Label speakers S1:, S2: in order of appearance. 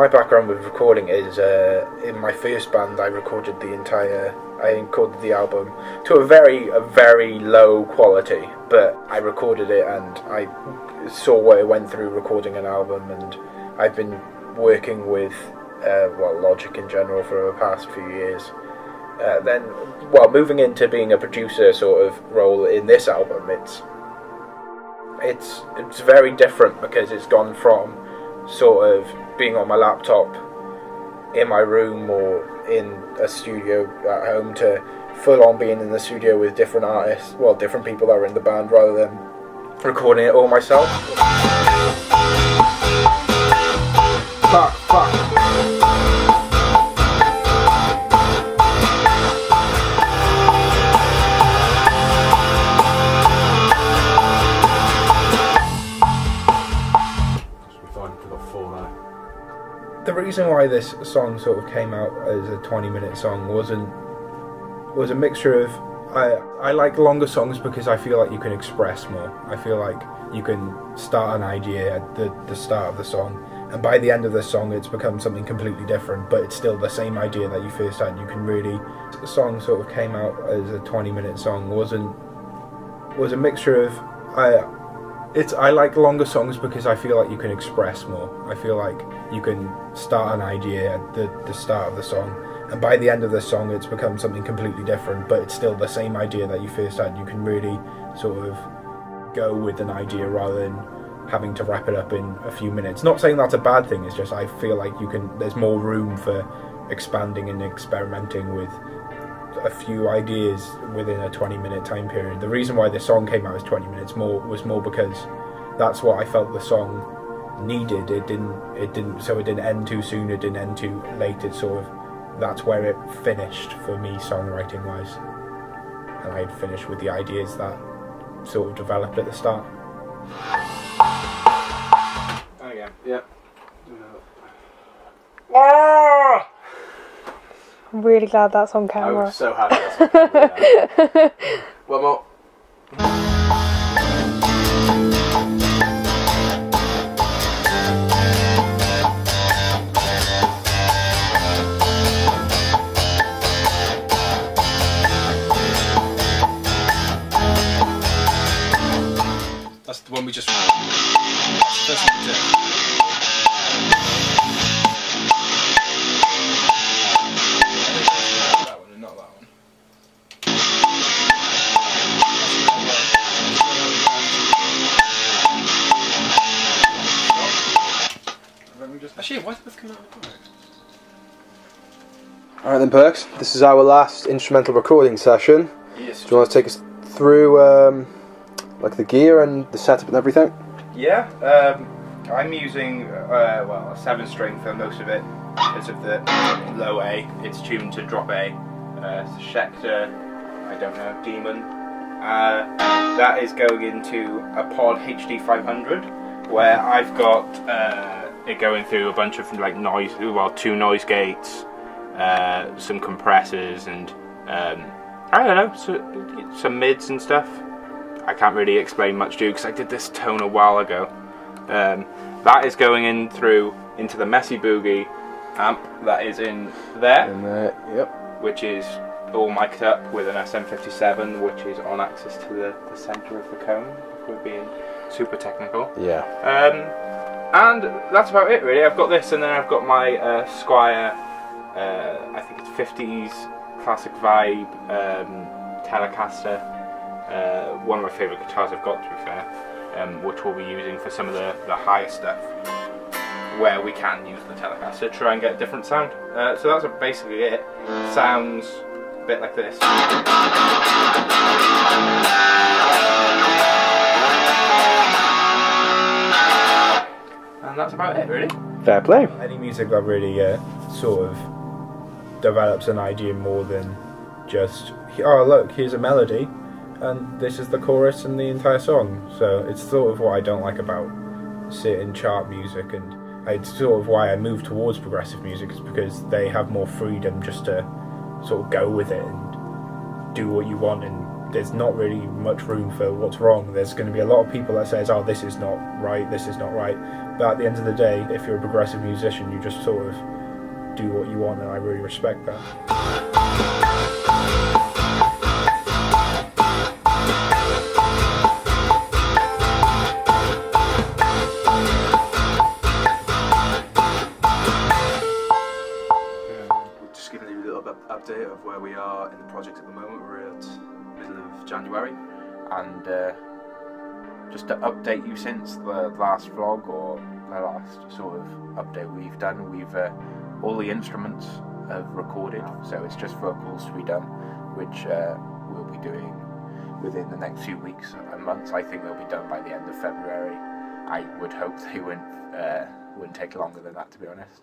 S1: my background with recording is in my first band I recorded the album to a very low quality, but I recorded it and I saw what it went through recording an album, and I've been working with Logic in general for the past few years. Then moving into being a producer sort of role in this album, it's very different because it's gone from sort of being on my laptop in my room or in a studio at home to full on being in the studio with different artists, different people that are in the band, rather than recording it all myself. Fuck. The reason why this song sort of came out as a 20-minute song was a mixture of I like longer songs because I feel like you can express more. I feel like you can start an idea at the start of the song, and by the end of the song it's become something completely different, but it's still the same idea that you first had. You can really... The song sort of came out as a 20-minute song was a mixture of I like longer songs because I feel like you can express more. I feel like you can start an idea at the start of the song, and by the end of the song it's become something completely different, but it's still the same idea that you first had. You can really sort of go with an idea rather than having to wrap it up in a few minutes. Not saying that's a bad thing, it's just I feel like there's more room for expanding and experimenting with a few ideas within a 20-minute time period. The reason why this song came out as 20 minutes was more because that's what I felt the song needed. It didn't end too soon, it didn't end too late. It sort of, that's where it finished for me songwriting wise, and I had finished with the ideas that sort of developed at the start.
S2: Okay, yeah.
S3: I'm really glad that's on camera.
S2: I was so happy that's on camera. One more. That's the one we just... That's the first one we did. Actually, why did this come out of the Alright then, Perks, this is our last instrumental recording session. Yes. Do you want to take us through like the gear and the setup and everything?
S1: Yeah, I'm using a 7-string for most of it because of the low A. It's tuned to drop A. It's a Schecter, I don't know, Demon. That is going into a Pod HD 500 where I've got it going through a bunch of like noise, two noise gates, some compressors, and I don't know, some mids and stuff. I can't really explain much to you because I did this tone a while ago. That is going into the Messy Boogie amp that is in there.
S2: Yep.
S1: Which is all mic'd up with an SM57, which is on axis to the centre of the cone, if we're being super technical.
S2: Yeah.
S1: And that's about it really. I've got this, and then I've got my Squire, I think it's 50s classic vibe Telecaster, one of my favourite guitars I've got, to be fair, which we'll be using for some of the higher stuff where we can use the Telecaster to try and get a different sound. So that's basically it. Sounds a bit like this. And that's about it, really.
S2: Fair play.
S1: Any music that really sort of develops an idea more than just, oh look, here's a melody and this is the chorus and the entire song. So it's sort of what I don't like about certain chart music, and it's sort of why I move towards progressive music, is because they have more freedom just to sort of go with it and do what you want, and there's not really much room for what's wrong. There's going to be a lot of people that says, oh, this is not right, But at the end of the day, if you're a progressive musician, you just sort of do what you want, and I really respect that.
S2: Just giving you a little update of where we are in the project at the moment. We're at middle of January,
S4: and just to update you since the last vlog, or the last sort of update we've done, all the instruments have recorded, so it's just vocals to be done, which we'll be doing within the next few weeks and months. I think they'll be done by the end of February. I would hope they wouldn't take longer than that, to be honest.